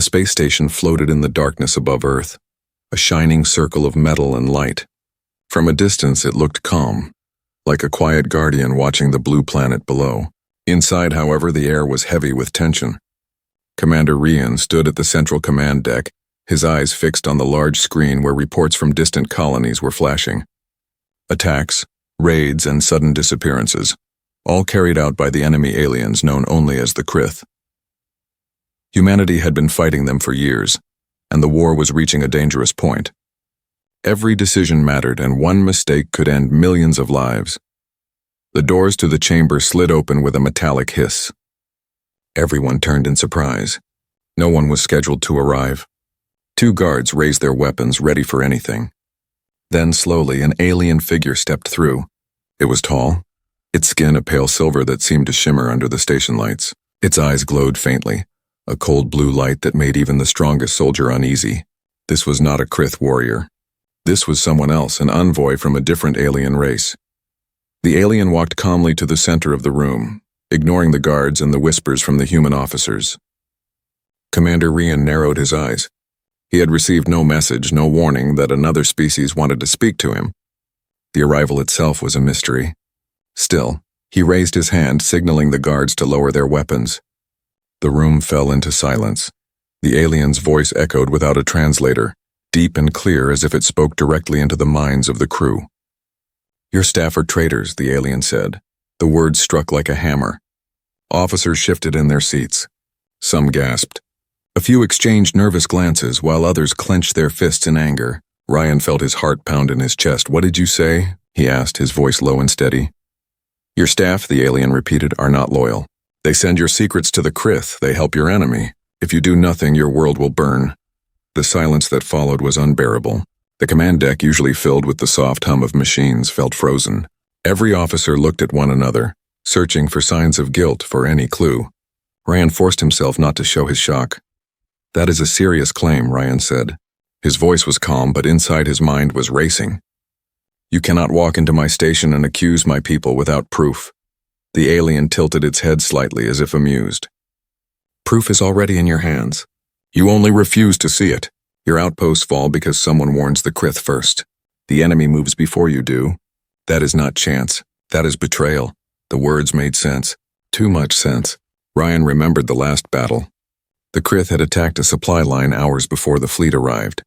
The space station floated in the darkness above Earth, a shining circle of metal and light. From a distance it looked calm, like a quiet guardian watching the blue planet below. Inside, however, the air was heavy with tension. Commander Rian stood at the central command deck, his eyes fixed on the large screen where reports from distant colonies were flashing. Attacks, raids, and sudden disappearances, all carried out by the enemy aliens known only as the Krith. Humanity had been fighting them for years, and the war was reaching a dangerous point. Every decision mattered, and one mistake could end millions of lives. The doors to the chamber slid open with a metallic hiss. Everyone turned in surprise. No one was scheduled to arrive. 2 guards raised their weapons, ready for anything. Then slowly an alien figure stepped through. It was tall, its skin a pale silver that seemed to shimmer under the station lights. Its eyes glowed faintly, a cold blue light that made even the strongest soldier uneasy. This was not a Krith warrior. This was someone else, an envoy from a different alien race. The alien walked calmly to the center of the room, ignoring the guards and the whispers from the human officers. Commander Rian narrowed his eyes. He had received no message, no warning that another species wanted to speak to him. The arrival itself was a mystery. Still, he raised his hand, signaling the guards to lower their weapons. The room fell into silence. The alien's voice echoed without a translator, deep and clear as if it spoke directly into the minds of the crew. "Your staff are traitors," the alien said. The words struck like a hammer. Officers shifted in their seats. Some gasped. A few exchanged nervous glances, while others clenched their fists in anger. Ryan felt his heart pound in his chest. "What did you say?" he asked, his voice low and steady. "Your staff," the alien repeated, "are not loyal. They send your secrets to the Krith. They help your enemy. If you do nothing, your world will burn." The silence that followed was unbearable. The command deck, usually filled with the soft hum of machines, felt frozen. Every officer looked at one another, searching for signs of guilt, for any clue. Ryan forced himself not to show his shock. "That is a serious claim," Ryan said. His voice was calm, but inside his mind was racing. "You cannot walk into my station and accuse my people without proof." The alien tilted its head slightly as if amused. "Proof is already in your hands. You only refuse to see it. Your outposts fall because someone warns the Krith first. The enemy moves before you do. That is not chance. That is betrayal." The words made sense. Too much sense. Ryan remembered the last battle. The Krith had attacked a supply line hours before the fleet arrived.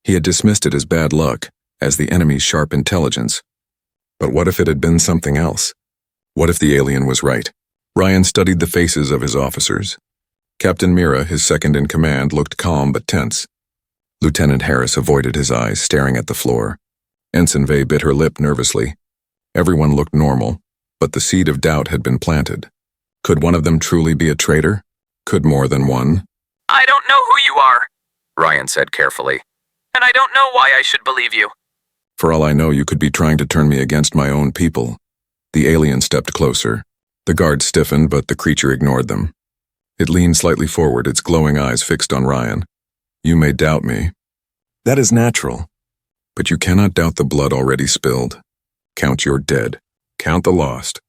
He had dismissed it as bad luck, as the enemy's sharp intelligence. But what if it had been something else? What if the alien was right? Ryan studied the faces of his officers. Captain Mira, his second in command, looked calm but tense. Lieutenant Harris avoided his eyes, staring at the floor. Ensign Vey bit her lip nervously. Everyone looked normal, but the seed of doubt had been planted. Could one of them truly be a traitor? Could more than one? "I don't know who you are," Ryan said carefully, "and I don't know why I should believe you." "For all I know, you could be trying to turn me against my own people." The alien stepped closer. The guards stiffened, but the creature ignored them. It leaned slightly forward, its glowing eyes fixed on Ryan. "You may doubt me. That is natural. But you cannot doubt the blood already spilled. Count your dead. Count the lost.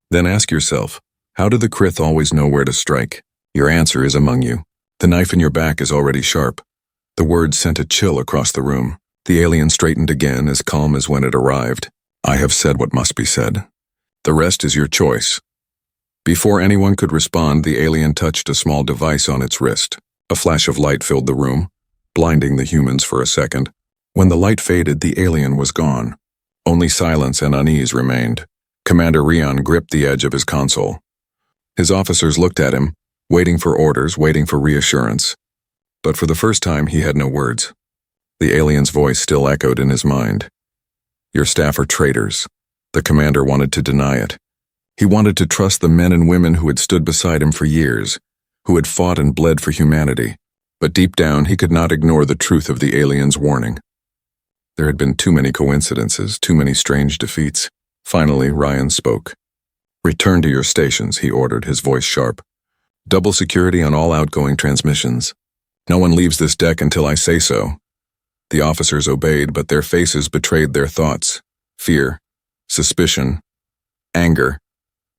Then ask yourself, how do the Krith always know where to strike? Your answer is among you. The knife in your back is already sharp." The words sent a chill across the room. The alien straightened again, as calm as when it arrived. "I have said what must be said. The rest is your choice." Before anyone could respond, the alien touched a small device on its wrist. A flash of light filled the room, blinding the humans for a second. When the light faded, the alien was gone. Only silence and unease remained. Commander Rian gripped the edge of his console. His officers looked at him, waiting for orders, waiting for reassurance. But for the first time, he had no words. The alien's voice still echoed in his mind. "Your staff are traitors." The commander wanted to deny it. He wanted to trust the men and women who had stood beside him for years, who had fought and bled for humanity. But deep down, he could not ignore the truth of the alien's warning. There had been too many coincidences, too many strange defeats. Finally, Ryan spoke. "Return to your stations," he ordered, his voice sharp. "Double security on all outgoing transmissions. No one leaves this deck until I say so." The officers obeyed, but their faces betrayed their thoughts. Fear, suspicion, anger.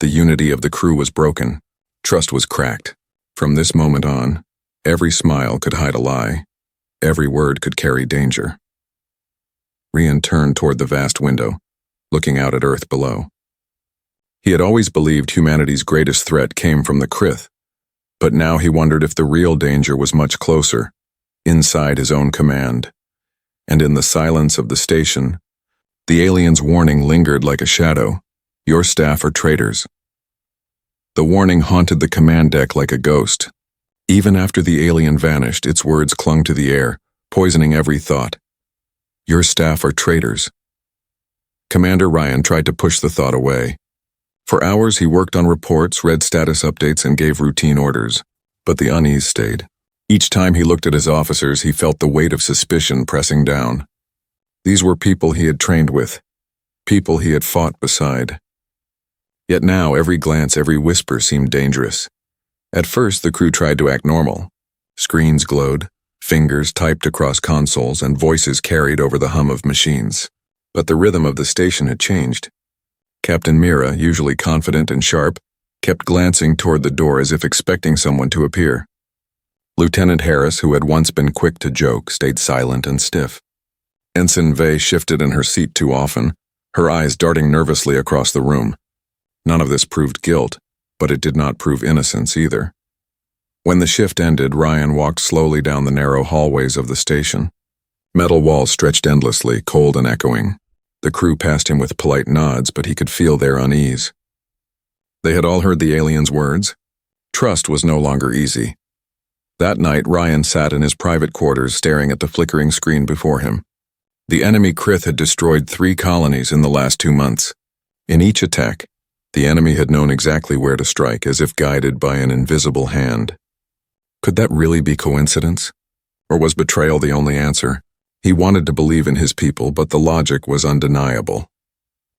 The unity of the crew was broken. Trust was cracked. From this moment on, Every smile could hide a lie. Every word could carry danger. Ryan turned toward the vast window, looking out at Earth below. He had always believed humanity's greatest threat came from the Krith, but now he wondered if the real danger was much closer, inside his own command. And in the silence of the station, the alien's warning lingered like a shadow. Your staff are traitors. The warning haunted the command deck like a ghost. Even after the alien vanished, its words clung to the air, poisoning every thought. Your staff are traitors. Commander Ryan tried to push the thought away. For hours he worked on reports, read status updates, and gave routine orders. But the unease stayed. Each time he looked at his officers, he felt the weight of suspicion pressing down. These were people he had trained with, people he had fought beside. Yet now every glance, every whisper seemed dangerous. At first the crew tried to act normal. Screens glowed, fingers typed across consoles, and voices carried over the hum of machines. But the rhythm of the station had changed. Captain Mira, usually confident and sharp, kept glancing toward the door as if expecting someone to appear. Lieutenant Harris, who had once been quick to joke, stayed silent and stiff. Ensign Vey shifted in her seat too often, her eyes darting nervously across the room. None of this proved guilt, but it did not prove innocence either. When the shift ended, Ryan walked slowly down the narrow hallways of the station. Metal walls stretched endlessly, cold and echoing. The crew passed him with polite nods, but he could feel their unease. They had all heard the alien's words. Trust was no longer easy. That night, Ryan sat in his private quarters staring at the flickering screen before him. The enemy Krith had destroyed 3 colonies in the last 2 months. In each attack, the enemy had known exactly where to strike, as if guided by an invisible hand. Could that really be coincidence? Or was betrayal the only answer? He wanted to believe in his people, but the logic was undeniable.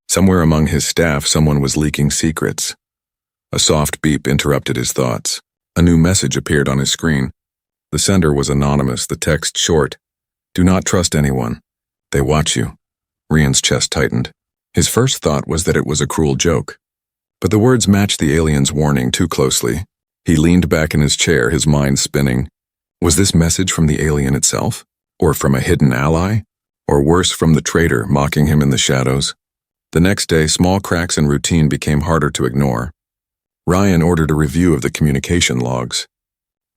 Somewhere among his staff, someone was leaking secrets. A soft beep interrupted his thoughts. A new message appeared on his screen. The sender was anonymous, the text short. Do not trust anyone. They watch you. Ryan's chest tightened. His first thought was that it was a cruel joke. But the words matched the alien's warning too closely. He leaned back in his chair, his mind spinning. Was this message from the alien itself? Or from a hidden ally? Or worse, from the traitor mocking him in the shadows? The next day, small cracks in routine became harder to ignore. Ryan ordered a review of the communication logs.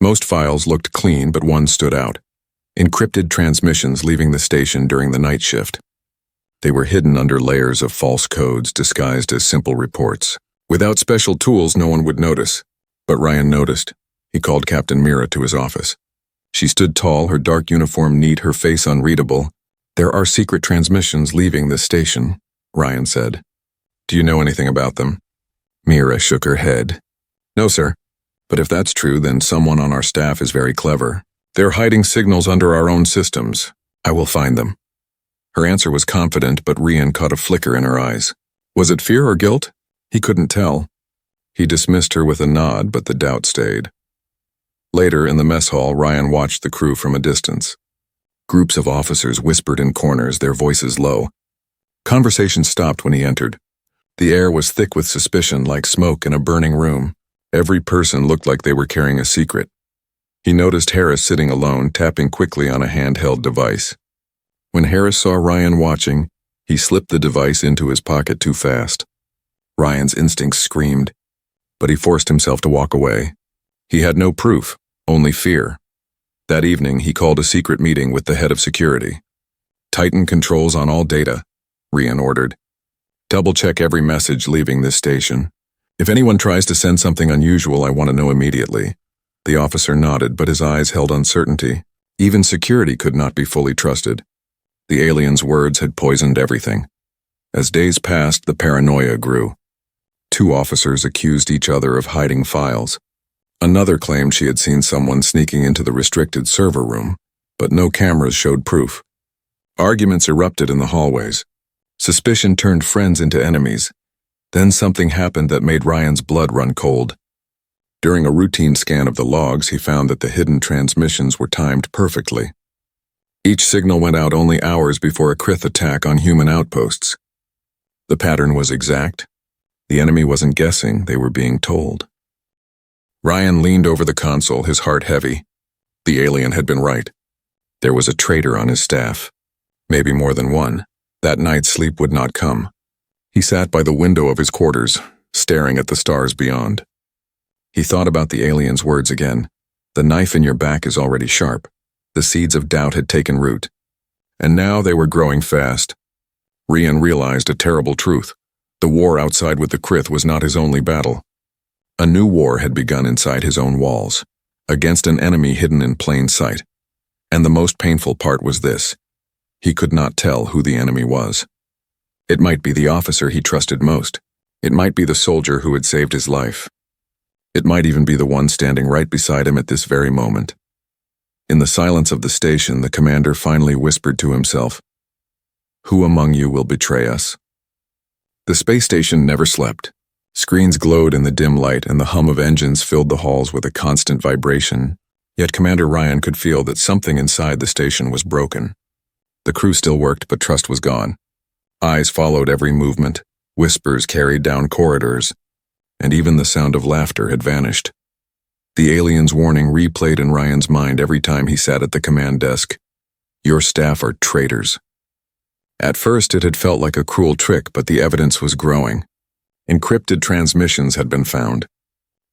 Most files looked clean, but one stood out. Encrypted transmissions leaving the station during the night shift. They were hidden under layers of false codes disguised as simple reports. Without special tools, no one would notice. But Ryan noticed. He called Captain Mira to his office. She stood tall, her dark uniform neat, her face unreadable. There are secret transmissions leaving this station, Ryan said. Do you know anything about them? Mira shook her head. No, sir. But if that's true, then someone on our staff is very clever. They're hiding signals under our own systems. I will find them. Her answer was confident, but Ryan caught a flicker in her eyes. Was it fear or guilt? He couldn't tell. He dismissed her with a nod, but the doubt stayed. Later, in the mess hall, Ryan watched the crew from a distance. Groups of officers whispered in corners, their voices low. Conversation stopped when he entered. The air was thick with suspicion, like smoke in a burning room. Every person looked like they were carrying a secret. He noticed Harris sitting alone, tapping quickly on a handheld device. When Harris saw Ryan watching, he slipped the device into his pocket too fast. Ryan's instincts screamed, but he forced himself to walk away. He had no proof, only fear. That evening, he called a secret meeting with the head of security. Tighten controls on all data, Ryan ordered. Double-check every message leaving this station. If anyone tries to send something unusual, I want to know immediately. The officer nodded, but his eyes held uncertainty. Even security could not be fully trusted. The alien's words had poisoned everything. As days passed, the paranoia grew. 2 officers accused each other of hiding files. Another claimed she had seen someone sneaking into the restricted server room, but no cameras showed proof. Arguments erupted in the hallways. Suspicion turned friends into enemies. Then something happened that made Ryan's blood run cold. During a routine scan of the logs, he found that the hidden transmissions were timed perfectly. Each signal went out only hours before a Krith attack on human outposts. The pattern was exact. The enemy wasn't guessing, they were being told. Ryan leaned over the console, his heart heavy. The alien had been right. There was a traitor on his staff. Maybe more than one. That night sleep would not come. He sat by the window of his quarters, staring at the stars beyond. He thought about the alien's words again. The knife in your back is already sharp. The seeds of doubt had taken root. And now they were growing fast. Rian realized a terrible truth. The war outside with the Krith was not his only battle. A new war had begun inside his own walls, against an enemy hidden in plain sight. And the most painful part was this. He could not tell who the enemy was. It might be the officer he trusted most. It might be the soldier who had saved his life. It might even be the one standing right beside him at this very moment. In the silence of the station, the commander finally whispered to himself, "Who among you will betray us?" The space station never slept. Screens glowed in the dim light and the hum of engines filled the halls with a constant vibration. Yet Commander Ryan could feel that something inside the station was broken. The crew still worked, but trust was gone. Eyes followed every movement, whispers carried down corridors, and even the sound of laughter had vanished. The alien's warning replayed in Ryan's mind every time he sat at the command desk. Your staff are traitors. At first it had felt like a cruel trick, but the evidence was growing. Encrypted transmissions had been found.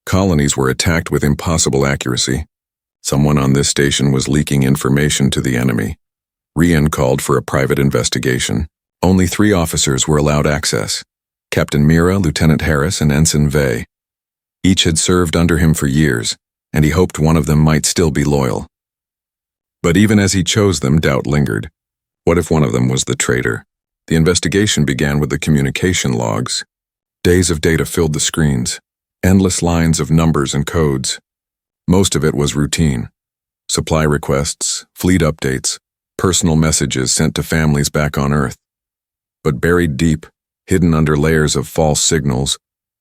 Colonies were attacked with impossible accuracy. Someone on this station was leaking information to the enemy. Rian called for a private investigation. Only 3 officers were allowed access. Captain Mira, Lieutenant Harris, and Ensign Vey. Each had served under him for years, and he hoped one of them might still be loyal. But even as he chose them, doubt lingered. What if one of them was the traitor? The investigation began with the communication logs. Days of data filled the screens, endless lines of numbers and codes. Most of it was routine. Supply requests, fleet updates, personal messages sent to families back on Earth. But buried deep, hidden under layers of false signals,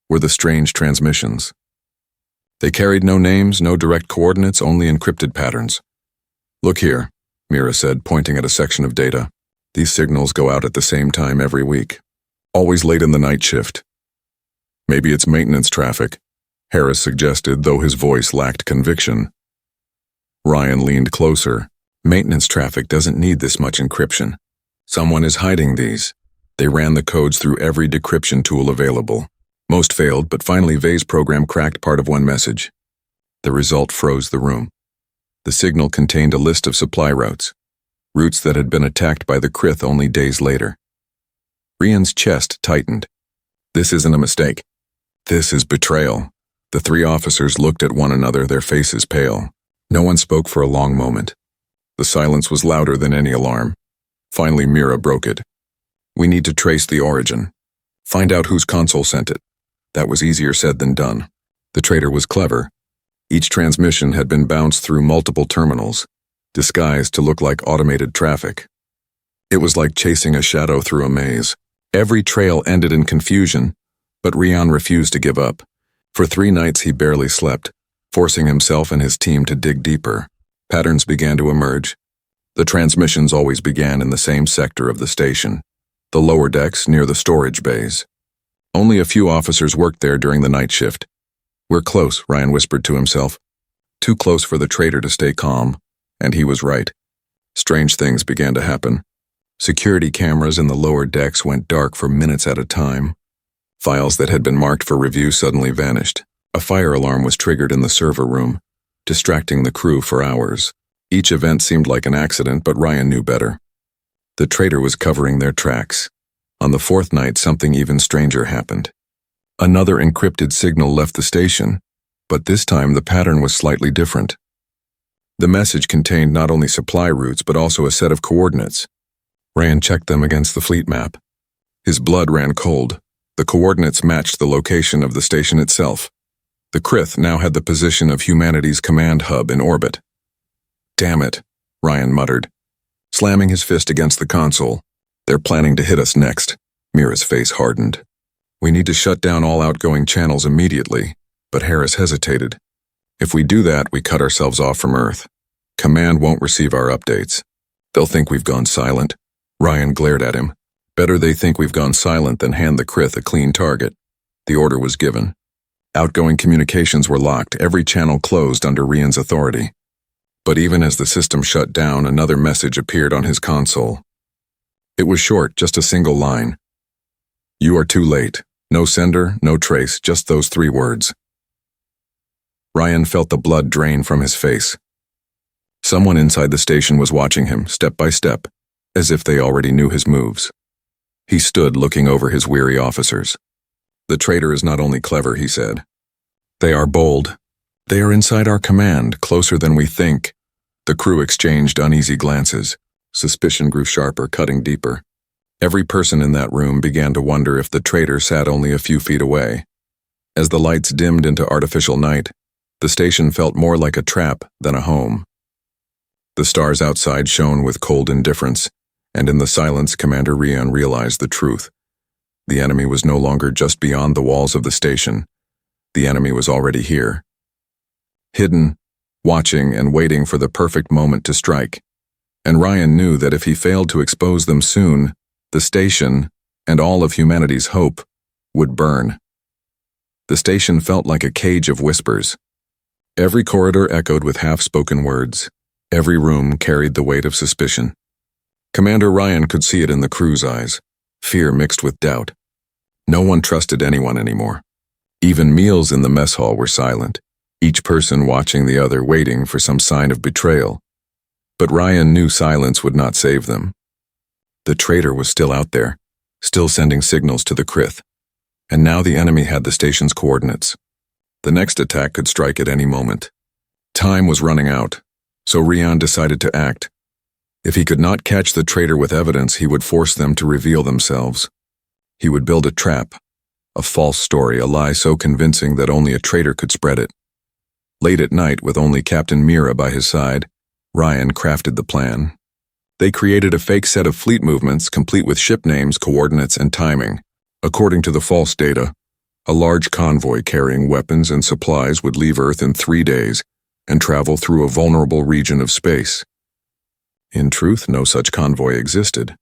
were the strange transmissions. They carried no names, no direct coordinates, only encrypted patterns. "Look here," Mira said, pointing at a section of data. "These signals go out at the same time every week. Always late in the night shift." "Maybe it's maintenance traffic," Harris suggested, though his voice lacked conviction. Ryan leaned closer. "Maintenance traffic doesn't need this much encryption. Someone is hiding these." They ran the codes through every decryption tool available. Most failed, but finally Vey's program cracked part of one message. The result froze the room. The signal contained a list of supply routes that had been attacked by the Krith only days later. Rian's chest tightened. This isn't a mistake. This is betrayal. The 3 officers looked at one another, their faces pale. No one spoke for a long moment. The silence was louder than any alarm. Finally, Mira broke it. "We need to trace the origin. Find out whose console sent it." That was easier said than done. The traitor was clever. Each transmission had been bounced through multiple terminals, disguised to look like automated traffic. It was like chasing a shadow through a maze. Every trail ended in confusion, but Rian refused to give up. For 3 nights he barely slept, forcing himself and his team to dig deeper. Patterns began to emerge. The transmissions always began in the same sector of the station, the lower decks near the storage bays. Only a few officers worked there during the night shift. "We're close," Ryan whispered to himself. Too close for the traitor to stay calm, and he was right. Strange things began to happen. Security cameras in the lower decks went dark for minutes at a time. Files that had been marked for review suddenly vanished. A fire alarm was triggered in the server room, distracting the crew for hours. Each event seemed like an accident, but Ryan knew better. The traitor was covering their tracks. On the 4th night, something even stranger happened. Another encrypted signal left the station, but this time the pattern was slightly different. The message contained not only supply routes, but also a set of coordinates. Ryan checked them against the fleet map. His blood ran cold. The coordinates matched the location of the station itself. The Krith now had the position of humanity's command hub in orbit. "Damn it," Ryan muttered, slamming his fist against the console. "They're planning to hit us next." Mira's face hardened. "We need to shut down all outgoing channels immediately," but Harris hesitated. "If we do that, we cut ourselves off from Earth. Command won't receive our updates. They'll think we've gone silent." Ryan glared at him. "Better they think we've gone silent than hand the Krith a clean target." The order was given. Outgoing communications were locked, every channel closed under Rian's authority. But even as the system shut down, another message appeared on his console. It was short, just a single line. "You are too late. No sender, no trace, just those 3 words." Ryan felt the blood drain from his face. Someone inside the station was watching him, step by step, as if they already knew his moves. He stood looking over his weary officers. "The traitor is not only clever," he said. "They are bold. They are inside our command, closer than we think." The crew exchanged uneasy glances. Suspicion grew sharper, cutting deeper. Every person in that room began to wonder if the traitor sat only a few feet away. As the lights dimmed into artificial night, the station felt more like a trap than a home. The stars outside shone with cold indifference, and in the silence Commander Ryan realized the truth. The enemy was no longer just beyond the walls of the station. The enemy was already here. Hidden, watching and waiting for the perfect moment to strike. And Ryan knew that if he failed to expose them soon, the station, and all of humanity's hope, would burn. The station felt like a cage of whispers. Every corridor echoed with half-spoken words. Every room carried the weight of suspicion. Commander Ryan could see it in the crew's eyes, fear mixed with doubt. No one trusted anyone anymore. Even meals in the mess hall were silent, each person watching the other, waiting for some sign of betrayal. But Ryan knew silence would not save them. The traitor was still out there, still sending signals to the Krith. And now the enemy had the station's coordinates. The next attack could strike at any moment. Time was running out, so Ryan decided to act. If he could not catch the traitor with evidence, he would force them to reveal themselves. He would build a trap, a false story, a lie so convincing that only a traitor could spread it. Late at night, with only Captain Mira by his side, Ryan crafted the plan. They created a fake set of fleet movements, complete with ship names, coordinates, and timing. According to the false data, a large convoy carrying weapons and supplies would leave Earth in 3 days and travel through a vulnerable region of space. In truth, no such convoy existed.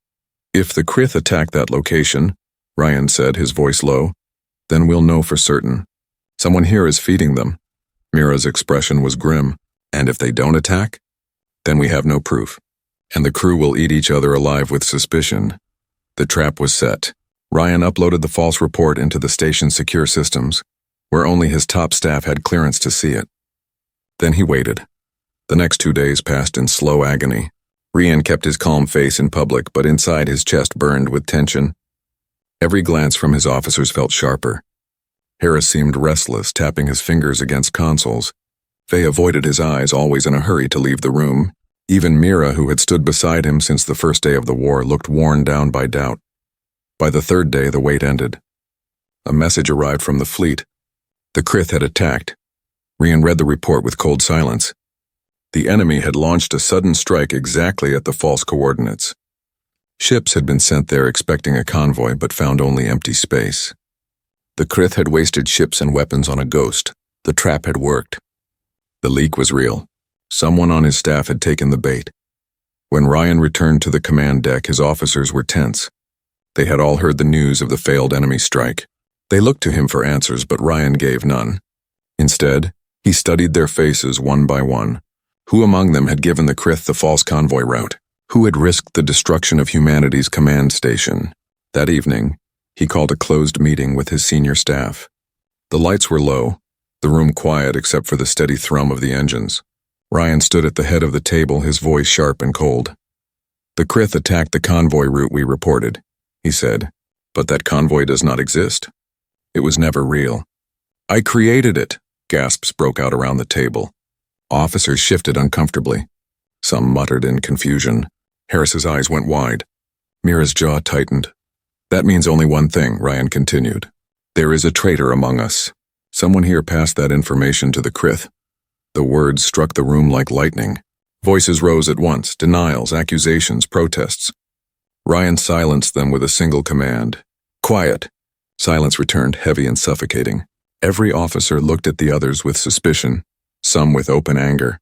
"If the Krith attack that location," Ryan said, his voice low, "then we'll know for certain. Someone here is feeding them." Mira's expression was grim. "And if they don't attack? Then we have no proof. And the crew will eat each other alive with suspicion." The trap was set. Ryan uploaded the false report into the station's secure systems, where only his top staff had clearance to see it. Then he waited. The next 2 days passed in slow agony. Ryan kept his calm face in public, but inside his chest burned with tension. Every glance from his officers felt sharper. Harris seemed restless, tapping his fingers against consoles. Faye avoided his eyes, always in a hurry to leave the room. Even Mira, who had stood beside him since the first day of the war, looked worn down by doubt. By the 3rd day, the wait ended. A message arrived from the fleet. The Krith had attacked. Ryan read the report with cold silence. The enemy had launched a sudden strike exactly at the false coordinates. Ships had been sent there expecting a convoy, but found only empty space. The Krith had wasted ships and weapons on a ghost. The trap had worked. The leak was real. Someone on his staff had taken the bait. When Ryan returned to the command deck, his officers were tense. They had all heard the news of the failed enemy strike. They looked to him for answers, but Ryan gave none. Instead, he studied their faces one by one. Who among them had given the Krith the false convoy route? Who had risked the destruction of humanity's command station? That evening, he called a closed meeting with his senior staff. The lights were low, the room quiet except for the steady thrum of the engines. Ryan stood at the head of the table, his voice sharp and cold. "The Krith attacked the convoy route we reported," he said, "but that convoy does not exist. It was never real." "I created it," gasps broke out around the table. Officers shifted uncomfortably. Some muttered in confusion. Harris's eyes went wide. Mira's jaw tightened. "That means only one thing," Ryan continued. "There is a traitor among us. Someone here passed that information to the Krith." The words struck the room like lightning. Voices rose at once, denials, accusations, protests. Ryan silenced them with a single command. "Quiet." Silence returned, heavy and suffocating. Every officer looked at the others with suspicion, some with open anger.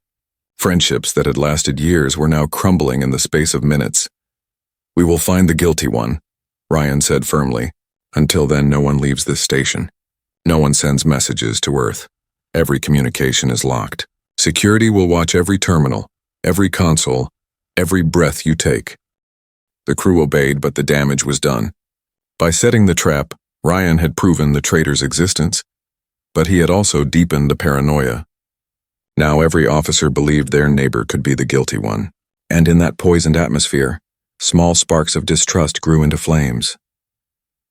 Friendships that had lasted years were now crumbling in the space of minutes. "We will find the guilty one," Ryan said firmly. "Until then, no one leaves this station. No one sends messages to Earth. Every communication is locked. Security will watch every terminal, Every console, every breath you take. The crew obeyed, but the damage was done. By setting the trap, Ryan had proven the traitor's existence, but he had also deepened the paranoia. Now every officer believed their neighbor could be the guilty one, and in that poisoned atmosphere, small sparks of distrust grew into flames.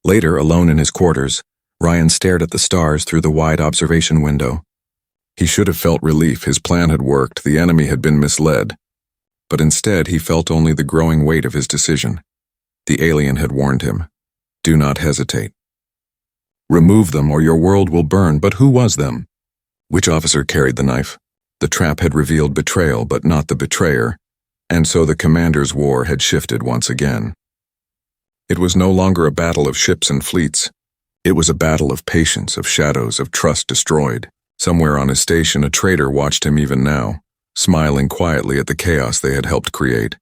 Later, alone in his quarters, Ryan stared at the stars through the wide observation window. He should have felt relief. His plan had worked, the enemy had been misled. But instead, he felt only the growing weight of his decision. The alien had warned him, "Do not hesitate. Remove them or your world will burn." But who was them? Which officer carried the knife? The trap had revealed betrayal, but not the betrayer, and so the commander's war had shifted once again. It was no longer a battle of ships and fleets. It was a battle of patience, of shadows, of trust destroyed. Somewhere on his station, a traitor watched him even now, smiling quietly at the chaos they had helped create.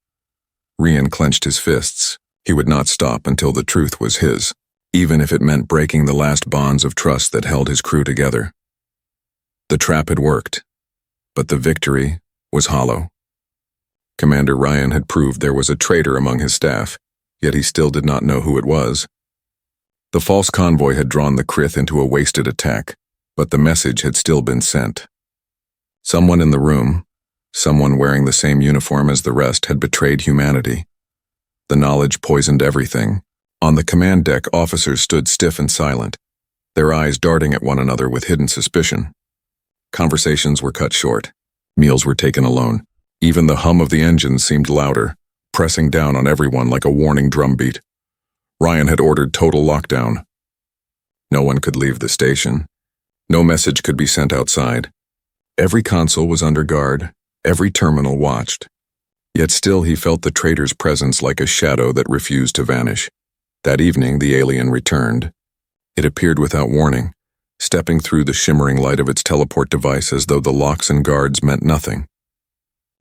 Ryan clenched his fists. He would not stop until the truth was his, even if it meant breaking the last bonds of trust that held his crew together. The trap had worked, but the victory was hollow. Commander Ryan had proved there was a traitor among his staff, yet he still did not know who it was. The false convoy had drawn the Krith into a wasted attack, but the message had still been sent. Someone in the room, someone wearing the same uniform as the rest, had betrayed humanity. The knowledge poisoned everything. On the command deck, officers stood stiff and silent, their eyes darting at one another with hidden suspicion. Conversations were cut short. Meals were taken alone. Even the hum of the engines seemed louder, pressing down on everyone like a warning drumbeat. Ryan had ordered total lockdown. No one could leave the station. No message could be sent outside. Every console was under guard, every terminal watched. Yet still he felt the traitor's presence like a shadow that refused to vanish. That evening the alien returned. It appeared without warning, stepping through the shimmering light of its teleport device as though the locks and guards meant nothing.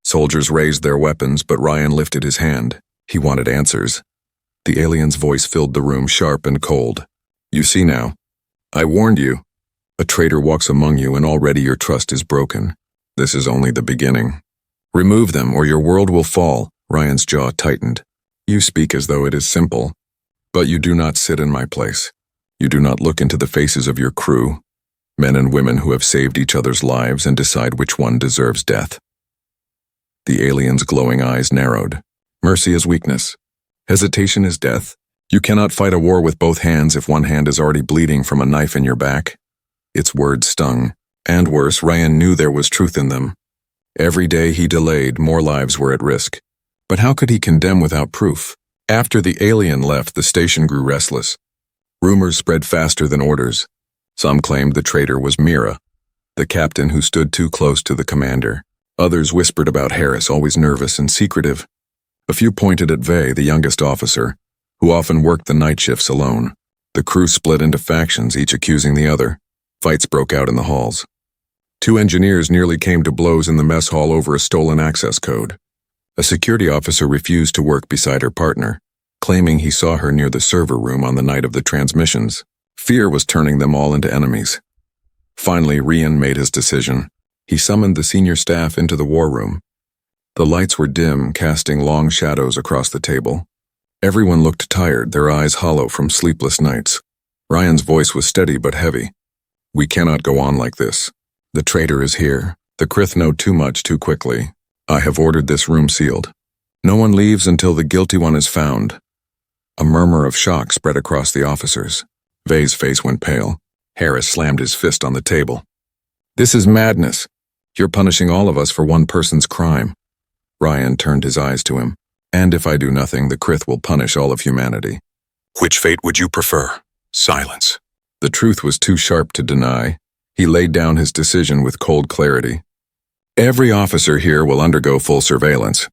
Soldiers raised their weapons, but Ryan lifted his hand. He wanted answers. The alien's voice filled the room, sharp and cold. "You see now. I warned you. A traitor walks among you, and already your trust is broken. This is only the beginning. Remove them, or your world will fall." Ryan's jaw tightened. "You speak as though it is simple, but you do not sit in my place. You do not look into the faces of your crew, men and women who have saved each other's lives, and decide which one deserves death." The alien's glowing eyes narrowed. "Mercy is weakness. Hesitation is death. You cannot fight a war with both hands if one hand is already bleeding from a knife in your back." Its words stung. And worse, Ryan knew there was truth in them. Every day he delayed, more lives were at risk. But how could he condemn without proof? After the alien left, the station grew restless. Rumors spread faster than orders. Some claimed the traitor was Mira, the captain who stood too close to the commander. Others whispered about Harris, always nervous and secretive. A few pointed at Vey, the youngest officer, who often worked the night shifts alone. The crew split into factions, each accusing the other. Fights broke out in the halls. 2 engineers nearly came to blows in the mess hall over a stolen access code. A security officer refused to work beside her partner, claiming he saw her near the server room on the night of the transmissions. Fear was turning them all into enemies. Finally, Ryan made his decision. He summoned the senior staff into the war room. The lights were dim, casting long shadows across the table. Everyone looked tired, their eyes hollow from sleepless nights. Ryan's voice was steady but heavy. "We cannot go on like this. The traitor is here. The Krith know too much too quickly. I have ordered this room sealed. No one leaves until the guilty one is found." A murmur of shock spread across the officers. Vey's face went pale. Harris slammed his fist on the table. "This is madness. You're punishing all of us for one person's crime." Ryan turned his eyes to him. "And if I do nothing, the Krith will punish all of humanity." Which fate would you prefer? Silence. The truth was too sharp to deny. He laid down his decision with cold clarity. "Every officer here will undergo full surveillance.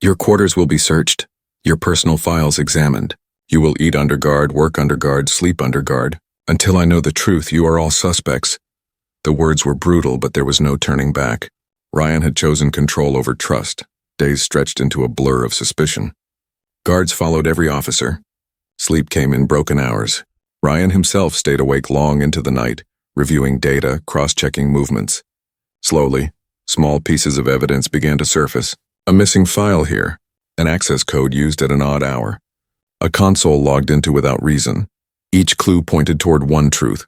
Your quarters will be searched, your personal files examined. You will eat under guard, work under guard, sleep under guard. Until I know the truth, you are all suspects." The words were brutal, but there was no turning back. Ryan had chosen control over trust. Days stretched into a blur of suspicion. Guards followed every officer. Sleep came in broken hours. Ryan himself stayed awake long into the night, reviewing data, cross-checking movements. Slowly, small pieces of evidence began to surface. A missing file here, an access code used at an odd hour, a console logged into without reason. Each clue pointed toward one truth.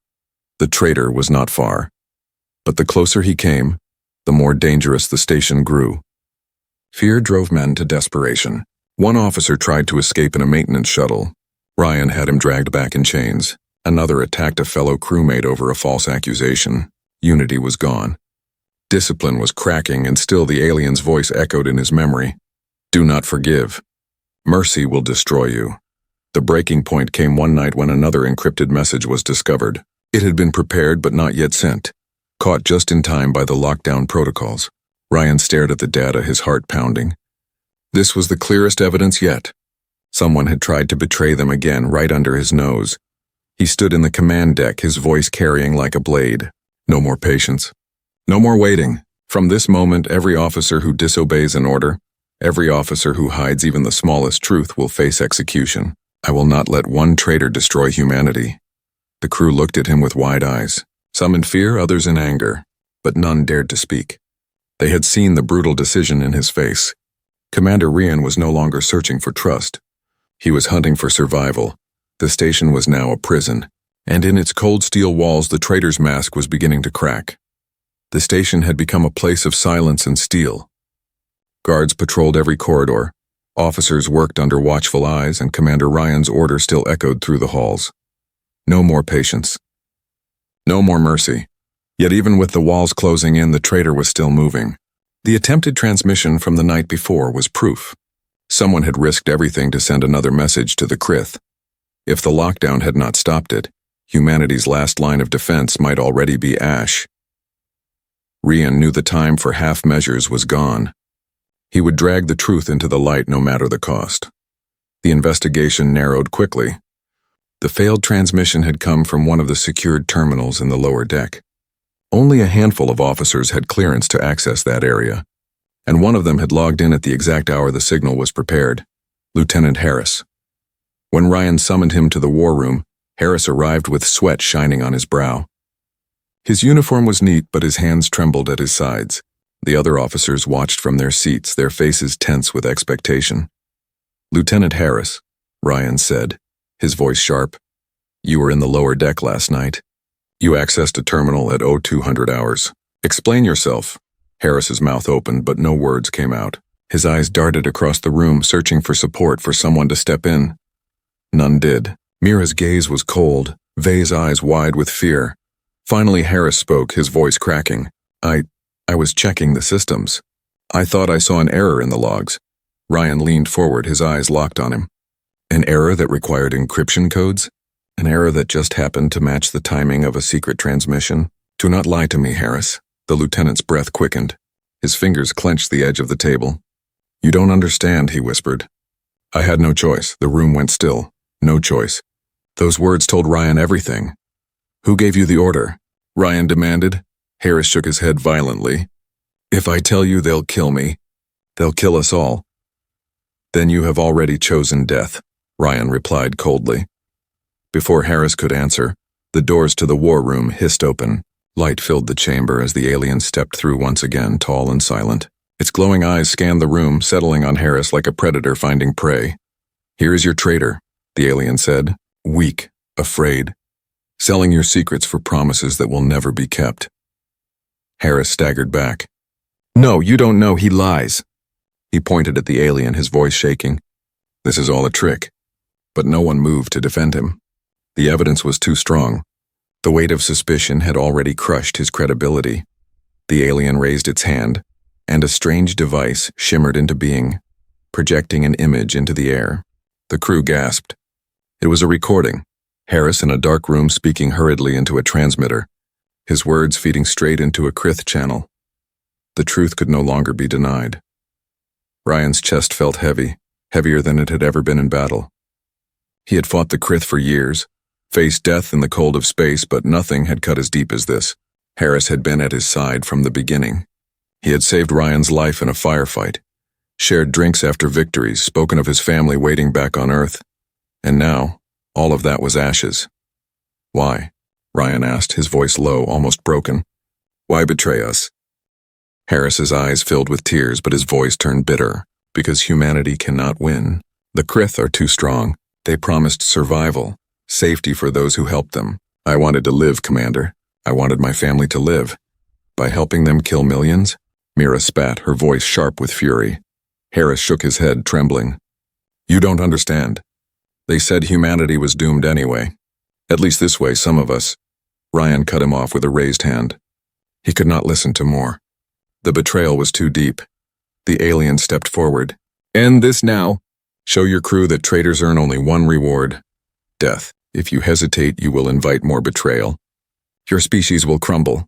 The traitor was not far. But the closer he came, the more dangerous the station grew. Fear drove men to desperation. One officer tried to escape in a maintenance shuttle. Ryan had him dragged back in chains. Another attacked a fellow crewmate over a false accusation. Unity was gone. Discipline was cracking, and still the alien's voice echoed in his memory. Do not forgive. Mercy will destroy you. The breaking point came one night when another encrypted message was discovered. It had been prepared but not yet sent, caught just in time by the lockdown protocols. Ryan stared at the data, his heart pounding. This was the clearest evidence yet. Someone had tried to betray them again, right under his nose. He stood in the command deck, his voice carrying like a blade. No more patience. No more waiting. From this moment, every officer who disobeys an order, every officer who hides even the smallest truth will face execution. I will not let one traitor destroy humanity. The crew looked at him with wide eyes, some in fear, others in anger, but none dared to speak. They had seen the brutal decision in his face. Commander Ryan was no longer searching for trust. He was hunting for survival. The station was now a prison, and in its cold steel walls the traitor's mask was beginning to crack. The station had become a place of silence and steel. Guards patrolled every corridor. Officers worked under watchful eyes, and Commander Ryan's order still echoed through the halls. No more patience. No more mercy. Yet even with the walls closing in, the traitor was still moving. The attempted transmission from the night before was proof. Someone had risked everything to send another message to the Krith. If the lockdown had not stopped it, humanity's last line of defense might already be ash. Ryan knew the time for half measures was gone. He would drag the truth into the light no matter the cost. The investigation narrowed quickly. The failed transmission had come from one of the secured terminals in the lower deck. Only a handful of officers had clearance to access that area, and one of them had logged in at the exact hour the signal was prepared, Lieutenant Harris. When Ryan summoned him to the war room, Harris arrived with sweat shining on his brow. His uniform was neat, but his hands trembled at his sides. The other officers watched from their seats, their faces tense with expectation. Lieutenant Harris, Ryan said, his voice sharp. You were in the lower deck last night. You accessed a terminal at 0200 hours. Explain yourself. Harris's mouth opened, but no words came out. His eyes darted across the room, searching for support, for someone to step in. None did. Mira's gaze was cold, Vay's eyes wide with fear. Finally, Harris spoke, his voice cracking. I was checking the systems. I thought I saw an error in the logs. Ryan leaned forward, his eyes locked on him. An error that required encryption codes? An error that just happened to match the timing of a secret transmission? Do not lie to me, Harris. The lieutenant's breath quickened. His fingers clenched the edge of the table. You don't understand, he whispered. I had no choice. The room went still. No choice. Those words told Ryan everything. Who gave you the order? Ryan demanded. Harris shook his head violently. If I tell you they'll kill me, they'll kill us all. Then you have already chosen death, Ryan replied coldly. Before Harris could answer, the doors to the war room hissed open. Light filled the chamber as the alien stepped through once again, tall and silent. Its glowing eyes scanned the room, settling on Harris like a predator finding prey. Here is your traitor, the alien said, weak, afraid, selling your secrets for promises that will never be kept. Harris staggered back. No, you don't know, he lies. He pointed at the alien, his voice shaking. This is all a trick. But no one moved to defend him. The evidence was too strong. The weight of suspicion had already crushed his credibility. The alien raised its hand, and a strange device shimmered into being, projecting an image into the air. The crew gasped. It was a recording. Harris in a dark room speaking hurriedly into a transmitter, his words feeding straight into a Krith channel. The truth could no longer be denied. Ryan's chest felt heavy, heavier than it had ever been in battle. He had fought the Krith for years, faced death in the cold of space, but nothing had cut as deep as this. Harris had been at his side from the beginning. He had saved Ryan's life in a firefight, shared drinks after victories, spoken of his family waiting back on Earth. And now, all of that was ashes. Why? Ryan asked, his voice low, almost broken. Why betray us? Harris's eyes filled with tears, but his voice turned bitter, because humanity cannot win. The Krith are too strong. They promised survival, safety for those who helped them. I wanted to live, Commander. I wanted my family to live. By helping them kill millions? Mira spat, her voice sharp with fury. Harris shook his head, trembling. You don't understand. They said humanity was doomed anyway. At least this way, some of us. Ryan cut him off with a raised hand. He could not listen to more. The betrayal was too deep. The alien stepped forward. End this now. Show your crew that traitors earn only one reward. Death. If you hesitate, you will invite more betrayal. Your species will crumble.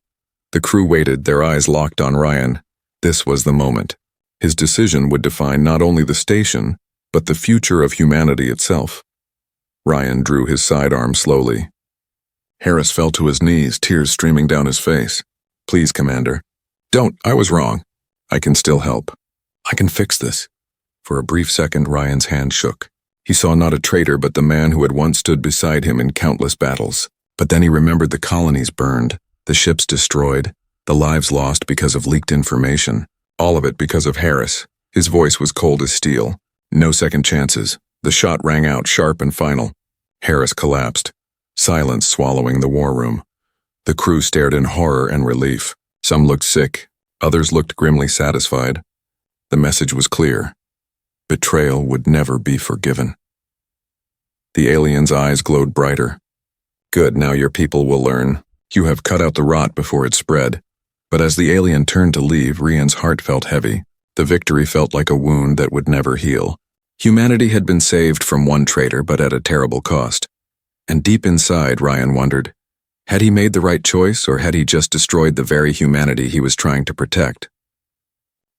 The crew waited, their eyes locked on Ryan. This was the moment. His decision would define not only the station, but the future of humanity itself. Ryan drew his sidearm slowly. Harris fell to his knees, tears streaming down his face. Please, Commander. Don't, I was wrong. I can still help. I can fix this. For a brief second, Ryan's hand shook. He saw not a traitor, but the man who had once stood beside him in countless battles. But then he remembered the colonies burned, the ships destroyed, the lives lost because of leaked information. All of it because of Harris. His voice was cold as steel. No second chances. The shot rang out, sharp and final. Harris collapsed. Silence swallowing the war room. The crew stared in horror and relief. Some looked sick. Others looked grimly satisfied. The message was clear. Betrayal would never be forgiven. The alien's eyes glowed brighter. Good, now your people will learn. You have cut out the rot before it spread. But as the alien turned to leave, Rian's heart felt heavy. The victory felt like a wound that would never heal. Humanity had been saved from one traitor, but at a terrible cost. And deep inside, Ryan wondered, had he made the right choice, or had he just destroyed the very humanity he was trying to protect?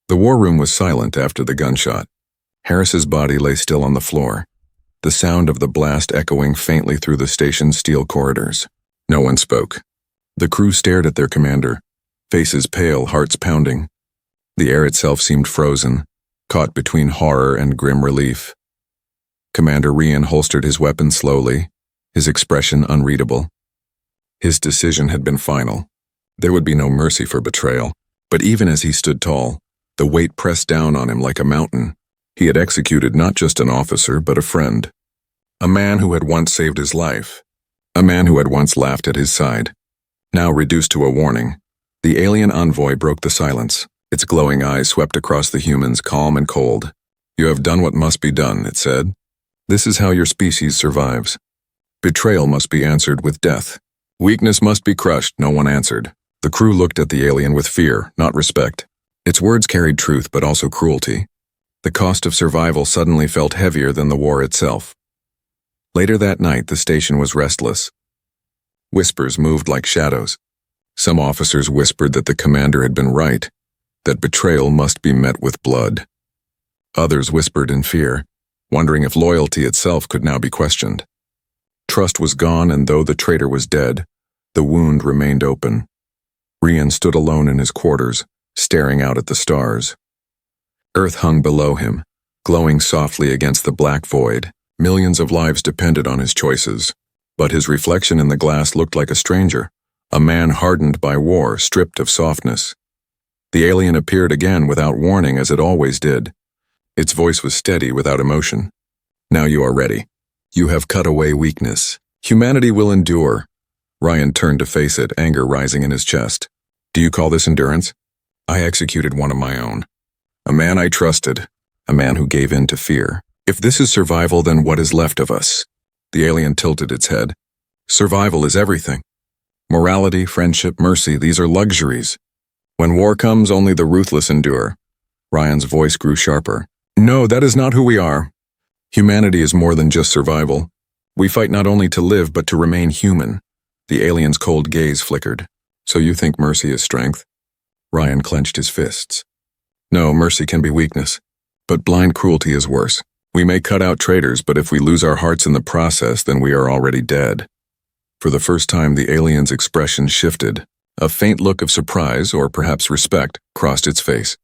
The war room was silent after the gunshot. Harris's body lay still on the floor, the sound of the blast echoing faintly through the station's steel corridors. No one spoke. The crew stared at their commander, faces pale, hearts pounding. The air itself seemed frozen, caught between horror and grim relief. Commander Rian holstered his weapon slowly, his expression unreadable. His decision had been final. There would be no mercy for betrayal. But even as he stood tall, the weight pressed down on him like a mountain. He had executed not just an officer, but a friend. A man who had once saved his life. A man who had once laughed at his side. Now reduced to a warning, the alien envoy broke the silence. Its glowing eyes swept across the humans, calm and cold. You have done what must be done, it said. This is how your species survives. Betrayal must be answered with death. Weakness must be crushed, no one answered. The crew looked at the alien with fear, not respect. Its words carried truth, but also cruelty. The cost of survival suddenly felt heavier than the war itself. Later that night, the station was restless. Whispers moved like shadows. Some officers whispered that the commander had been right, that betrayal must be met with blood. Others whispered in fear, wondering if loyalty itself could now be questioned. Trust was gone, and though the traitor was dead, the wound remained open. Rian stood alone in his quarters, staring out at the stars. Earth hung below him, glowing softly against the black void. Millions of lives depended on his choices. But his reflection in the glass looked like a stranger, a man hardened by war, stripped of softness. The alien appeared again without warning, as it always did. Its voice was steady, without emotion. Now you are ready. You have cut away weakness. Humanity will endure. Ryan turned to face it, anger rising in his chest. Do you call this endurance? I executed one of my own. A man I trusted, a man who gave in to fear. If this is survival, then what is left of us? The alien tilted its head. Survival is everything. Morality, friendship, mercy, these are luxuries. When war comes, only the ruthless endure. Ryan's voice grew sharper. No, that is not who we are. Humanity is more than just survival. We fight not only to live, but to remain human. The alien's cold gaze flickered. So you think mercy is strength? Ryan clenched his fists. No, mercy can be weakness. But blind cruelty is worse. We may cut out traitors, but if we lose our hearts in the process, then we are already dead. For the first time, the alien's expression shifted. A faint look of surprise, or perhaps respect, crossed its face.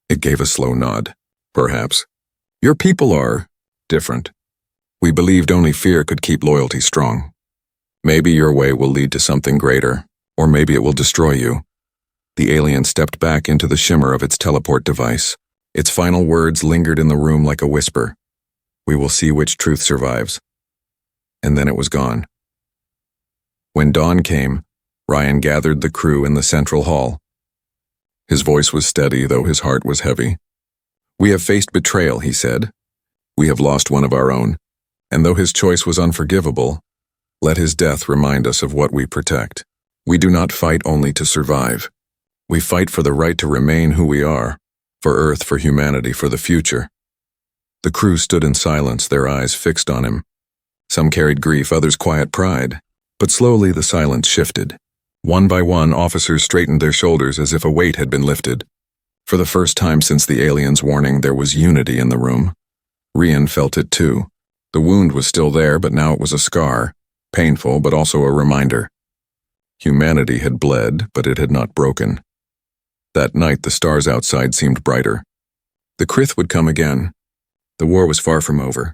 It gave a slow nod. Perhaps. Your people are different. We believed only fear could keep loyalty strong. Maybe your way will lead to something greater, or maybe it will destroy you. The alien stepped back into the shimmer of its teleport device. Its final words lingered in the room like a whisper. We will see which truth survives. And then it was gone. When dawn came, Ryan gathered the crew in the central hall. His voice was steady, though his heart was heavy. We have faced betrayal, he said. We have lost one of our own. And though his choice was unforgivable, let his death remind us of what we protect. We do not fight only to survive. We fight for the right to remain who we are, for Earth, for humanity, for the future. The crew stood in silence, their eyes fixed on him. Some carried grief, others quiet pride. But slowly the silence shifted. One by one, officers straightened their shoulders as if a weight had been lifted. For the first time since the alien's warning, there was unity in the room. Ryan felt it too. The wound was still there, but now it was a scar, painful but also a reminder. Humanity had bled, but it had not broken. That night, the stars outside seemed brighter. The Krith would come again. The war was far from over.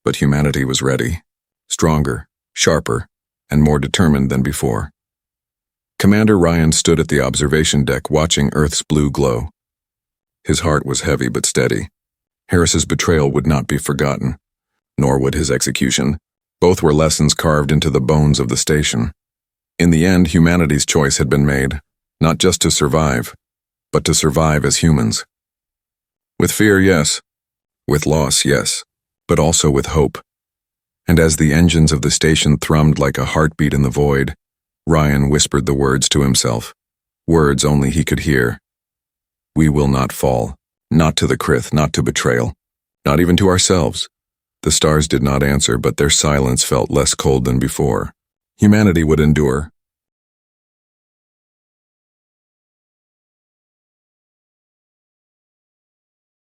But humanity was ready, stronger, sharper, and more determined than before. Commander Ryan stood at the observation deck watching Earth's blue glow. His heart was heavy but steady. Harris's betrayal would not be forgotten, nor would his execution. Both were lessons carved into the bones of the station. In the end, humanity's choice had been made, not just to survive, but to survive as humans. With fear, yes. With loss, yes. But also with hope. And as the engines of the station thrummed like a heartbeat in the void, Ryan whispered the words to himself, words only he could hear. We will not fall, not to the Krith, not to betrayal, not even to ourselves. The stars did not answer, but their silence felt less cold than before. Humanity would endure,